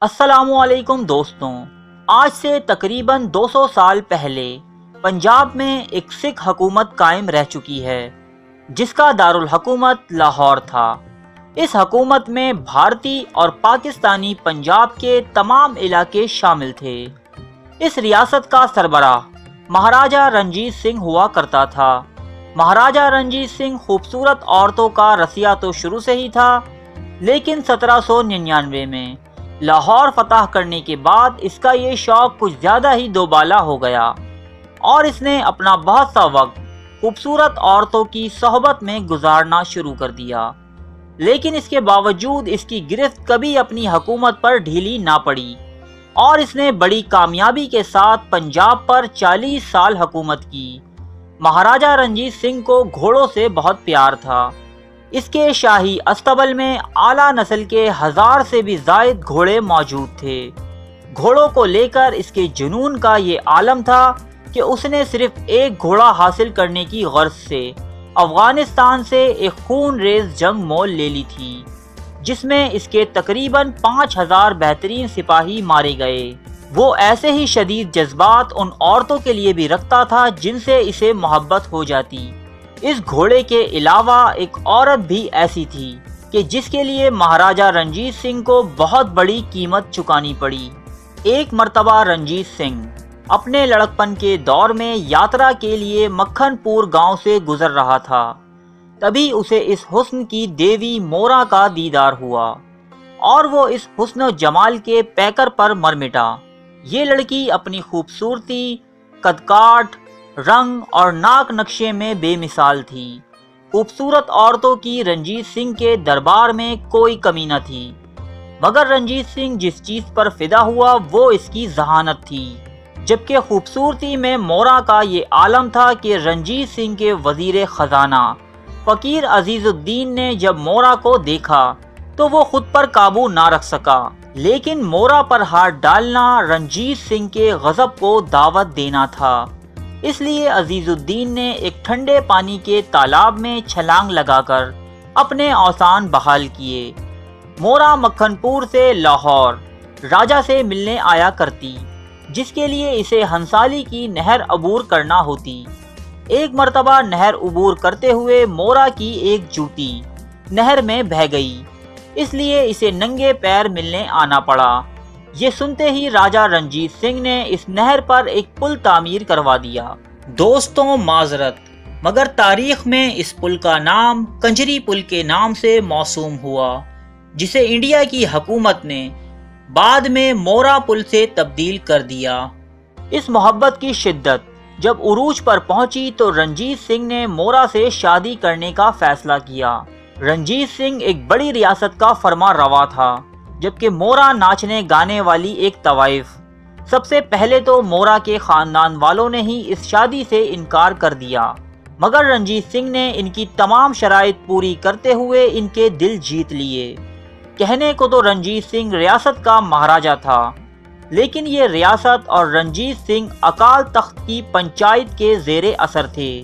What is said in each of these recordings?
السلام علیکم دوستوں، آج سے تقریباً 200 سال پہلے پنجاب میں ایک سکھ حکومت قائم رہ چکی ہے جس کا دارالحکومت لاہور تھا۔ اس حکومت میں بھارتی اور پاکستانی پنجاب کے تمام علاقے شامل تھے۔ اس ریاست کا سربراہ مہاراجہ رنجیت سنگھ ہوا کرتا تھا۔ مہاراجہ رنجیت سنگھ خوبصورت عورتوں کا رسیا تو شروع سے ہی تھا، لیکن 1799 میں لاہور فتح کرنے کے بعد اس کا یہ شوق کچھ زیادہ ہی دوبالا ہو گیا اور اس نے اپنا بہت سا وقت خوبصورت عورتوں کی صحبت میں گزارنا شروع کر دیا۔ لیکن اس کے باوجود اس کی گرفت کبھی اپنی حکومت پر ڈھیلی نہ پڑی اور اس نے بڑی کامیابی کے ساتھ پنجاب پر 40 سال حکومت کی۔ مہاراجہ رنجیت سنگھ کو گھوڑوں سے بہت پیار تھا۔ اس کے شاہی استبل میں اعلیٰ نسل کے 1000 سے بھی زائد گھوڑے موجود تھے۔ گھوڑوں کو لے کر اس کے جنون کا یہ عالم تھا کہ اس نے صرف ایک گھوڑا حاصل کرنے کی غرض سے افغانستان سے ایک خون ریز جنگ مول لے لی تھی، جس میں اس کے تقریباً 5000 بہترین سپاہی مارے گئے۔ وہ ایسے ہی شدید جذبات ان عورتوں کے لیے بھی رکھتا تھا جن سے اسے محبت ہو جاتی۔ اس گھوڑے کے علاوہ ایک عورت بھی ایسی تھی کہ جس کے لیے مہاراجہ رنجیت سنگھ کو بہت بڑی قیمت چکانی پڑی۔ ایک مرتبہ رنجیت سنگھ اپنے لڑکپن کے دور میں یاترا کے لیے مکھن پور گاؤں سے گزر رہا تھا، تبھی اسے اس حسن کی دیوی مورا کا دیدار ہوا اور وہ اس حسن و جمال کے پیکر پر مر مٹا۔ یہ لڑکی اپنی خوبصورتی، قد کاٹ، رنگ اور ناک نقشے میں بے مثال تھی۔ خوبصورت عورتوں کی رنجیت سنگھ کے دربار میں کوئی کمی نہ تھی، مگر رنجیت سنگھ جس چیز پر فدا ہوا وہ اس کی ذہانت تھی۔ جبکہ خوبصورتی میں مورا کا یہ عالم تھا کہ رنجیت سنگھ کے وزیر خزانہ فقیر عزیز الدین نے جب مورا کو دیکھا تو وہ خود پر قابو نہ رکھ سکا، لیکن مورا پر ہاتھ ڈالنا رنجیت سنگھ کے غضب کو دعوت دینا تھا۔ اس لیے عزیز الدین نے ایک ٹھنڈے پانی کے تالاب میں چھلانگ لگا کر اپنے اوسان بحال کیے۔ مورا مکھن پور سے لاہور راجہ سے ملنے آیا کرتی، جس کے لیے اسے ہنسالی کی نہر عبور کرنا ہوتی۔ ایک مرتبہ نہر عبور کرتے ہوئے مورا کی ایک جوتی نہر میں بہہ گئی، اس لیے اسے ننگے پیر ملنے آنا پڑا۔ یہ سنتے ہی راجہ رنجیت سنگھ نے اس نہر پر ایک پل تعمیر کروا دیا۔ دوستوں معذرت، مگر تاریخ میں اس پل کا نام کنجری پل کے نام سے موسوم ہوا، جسے انڈیا کی حکومت نے بعد میں مورا پل سے تبدیل کر دیا۔ اس محبت کی شدت جب عروج پر پہنچی تو رنجیت سنگھ نے مورا سے شادی کرنے کا فیصلہ کیا۔ رنجیت سنگھ ایک بڑی ریاست کا فرما روا تھا، جبکہ مورا ناچنے گانے والی ایک طوائف۔ سب سے پہلے تو مورا کے خاندان والوں نے ہی اس شادی سے انکار کر دیا، مگر رنجیت سنگھ نے ان کی تمام شرائط پوری کرتے ہوئے ان کے دل جیت لیے۔ کہنے کو تو رنجیت سنگھ ریاست کا مہاراجہ تھا، لیکن یہ ریاست اور رنجیت سنگھ اکال تخت کی پنچایت کے زیر اثر تھے۔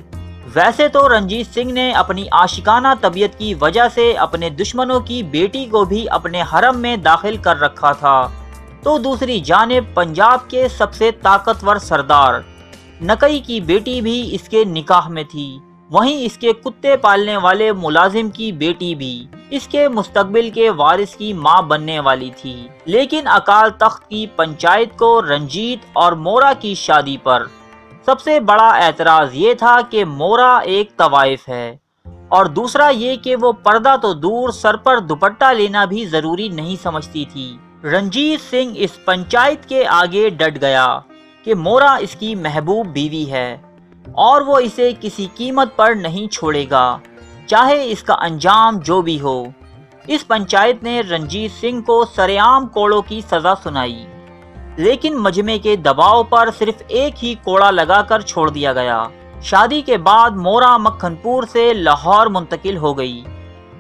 ویسے تو رنجیت سنگھ نے اپنی عاشقانہ طبیعت کی وجہ سے اپنے دشمنوں کی بیٹی کو بھی اپنے حرم میں داخل کر رکھا تھا، تو دوسری جانب پنجاب کے سب سے طاقتور سردار نکئی کی بیٹی بھی اس کے نکاح میں تھی۔ وہیں اس کے کتے پالنے والے ملازم کی بیٹی بھی اس کے مستقبل کے وارث کی ماں بننے والی تھی۔ لیکن اکال تخت کی پنچایت کو رنجیت اور مورا کی شادی پر سب سے بڑا اعتراض یہ تھا کہ مورا ایک طوائف ہے، اور دوسرا یہ کہ وہ پردہ تو دور سر پر دوپٹہ لینا بھی ضروری نہیں سمجھتی تھی۔ رنجیت سنگھ اس پنچایت کے آگے ڈٹ گیا کہ مورا اس کی محبوب بیوی ہے اور وہ اسے کسی قیمت پر نہیں چھوڑے گا، چاہے اس کا انجام جو بھی ہو۔ اس پنچایت نے رنجیت سنگھ کو سرعام کوڑوں کی سزا سنائی، لیکن مجمع کے دباؤ پر صرف ایک ہی کوڑا لگا کر چھوڑ دیا گیا۔ شادی کے بعد مورا مکھن پور سے لاہور منتقل ہو گئی۔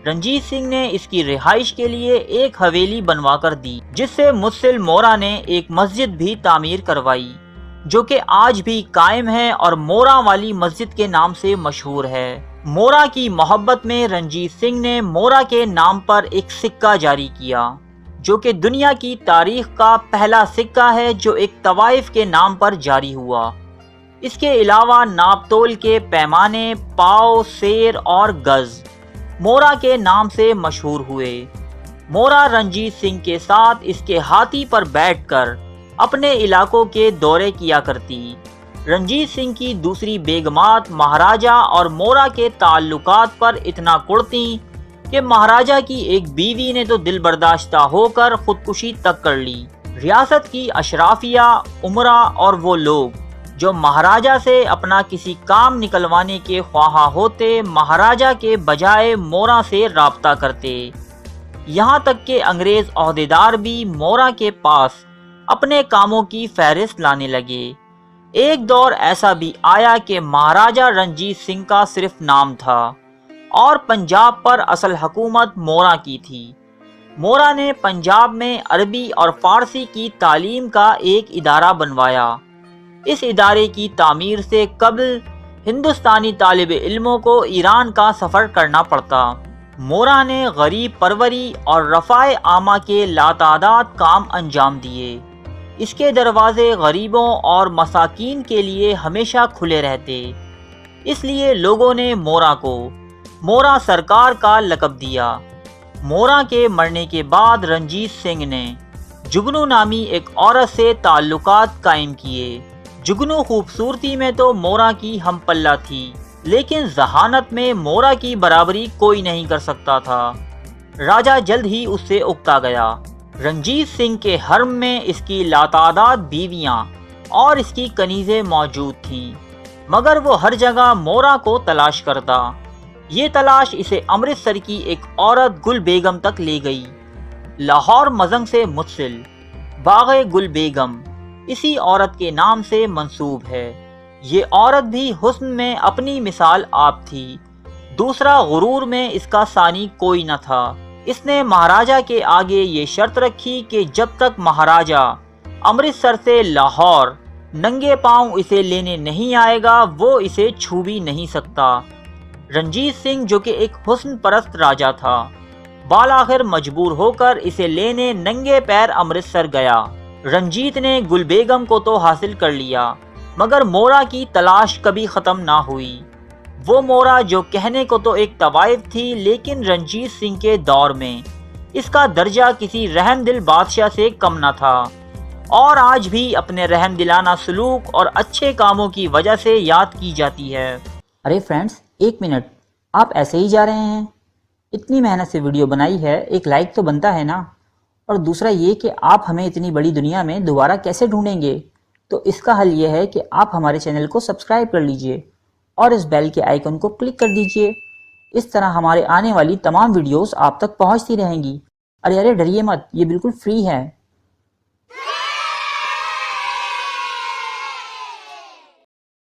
رنجیت سنگھ نے اس کی رہائش کے لیے ایک حویلی بنوا کر دی، جس سے مسل مورا نے ایک مسجد بھی تعمیر کروائی، جو کہ آج بھی قائم ہے اور مورا والی مسجد کے نام سے مشہور ہے۔ مورا کی محبت میں رنجیت سنگھ نے مورا کے نام پر ایک سکہ جاری کیا، جو کہ دنیا کی تاریخ کا پہلا سکہ ہے جو ایک طوائف کے نام پر جاری ہوا۔ اس کے علاوہ ناپ تول کے پیمانے پاؤ، سیر اور گز مورا کے نام سے مشہور ہوئے۔ مورا رنجیت سنگھ کے ساتھ اس کے ہاتھی پر بیٹھ کر اپنے علاقوں کے دورے کیا کرتی۔ رنجیت سنگھ کی دوسری بیگمات مہاراجہ اور مورا کے تعلقات پر اتنا کڑتیں کہ مہاراجہ کی ایک بیوی نے تو دل برداشتہ ہو کر خودکشی تک کر لی۔ ریاست کی اشرافیہ، امراء اور وہ لوگ جو مہاراجہ سے اپنا کسی کام نکلوانے کے خواہاں ہوتے، مہاراجہ کے بجائے مورا سے رابطہ کرتے۔ یہاں تک کہ انگریز عہدیدار بھی مورا کے پاس اپنے کاموں کی فہرست لانے لگے۔ ایک دور ایسا بھی آیا کہ مہاراجہ رنجیت سنگھ کا صرف نام تھا اور پنجاب پر اصل حکومت مورا کی تھی۔ مورا نے پنجاب میں عربی اور فارسی کی تعلیم کا ایک ادارہ بنوایا۔ اس ادارے کی تعمیر سے قبل ہندوستانی طالب علموں کو ایران کا سفر کرنا پڑتا۔ مورا نے غریب پروری اور رفع عامہ کے لاتعداد کام انجام دیے۔ اس کے دروازے غریبوں اور مساکین کے لیے ہمیشہ کھلے رہتے، اس لیے لوگوں نے مورا کو مورا سرکار کا لقب دیا۔ مورا کے مرنے کے بعد رنجیت سنگھ نے جگنو نامی ایک عورت سے تعلقات قائم کیے۔ جگنو خوبصورتی میں تو مورا کی ہم پلہ تھی، لیکن ذہانت میں مورا کی برابری کوئی نہیں کر سکتا تھا۔ راجہ جلد ہی اس سے اکتا گیا۔ رنجیت سنگھ کے حرم میں اس کی لاتعداد بیویاں اور اس کی کنیزیں موجود تھیں، مگر وہ ہر جگہ مورا کو تلاش کرتا۔ یہ تلاش اسے امرتسر کی ایک عورت گل بیگم تک لے گئی۔ لاہور مزنگ سے متصل باغ گل بیگم اسی عورت کے نام سے منسوب ہے۔ یہ عورت بھی حسن میں اپنی مثال آپ تھی۔ دوسرا، غرور میں اس کا ثانی کوئی نہ تھا۔ اس نے مہاراجہ کے آگے یہ شرط رکھی کہ جب تک مہاراجہ امرتسر سے لاہور ننگے پاؤں اسے لینے نہیں آئے گا، وہ اسے چھو بھی نہیں سکتا۔ رنجیت سنگھ جو کہ ایک حسن پرست راجہ تھا، بالآخر مجبور ہو کر اسے لینے ننگے پیر امرتسر گیا۔ رنجیت نے گل بیگم کو تو حاصل کر لیا، مگر مورا کی تلاش کبھی ختم نہ ہوئی۔ وہ مورا جو کہنے کو تو ایک طوائف تھی، لیکن رنجیت سنگھ کے دور میں اس کا درجہ کسی رحم دل بادشاہ سے کم نہ تھا، اور آج بھی اپنے رحم دلانہ سلوک اور اچھے کاموں کی وجہ سے یاد کی جاتی ہے۔ ارے فرینڈز، ایک منٹ، آپ ایسے ہی جا رہے ہیں؟ اتنی محنت سے ویڈیو بنائی ہے، ایک لائک تو بنتا ہے نا؟ اور دوسرا یہ کہ آپ ہمیں اتنی بڑی دنیا میں دوبارہ کیسے ڈھونڈیں گے؟ تو اس کا حل یہ ہے کہ آپ ہمارے چینل کو سبسکرائب کر لیجئے اور اس بیل کے آئیکن کو کلک کر دیجئے۔ اس طرح ہمارے آنے والی تمام ویڈیوز آپ تک پہنچتی رہیں گی۔ ارے ڈریے مت، یہ بالکل فری ہے۔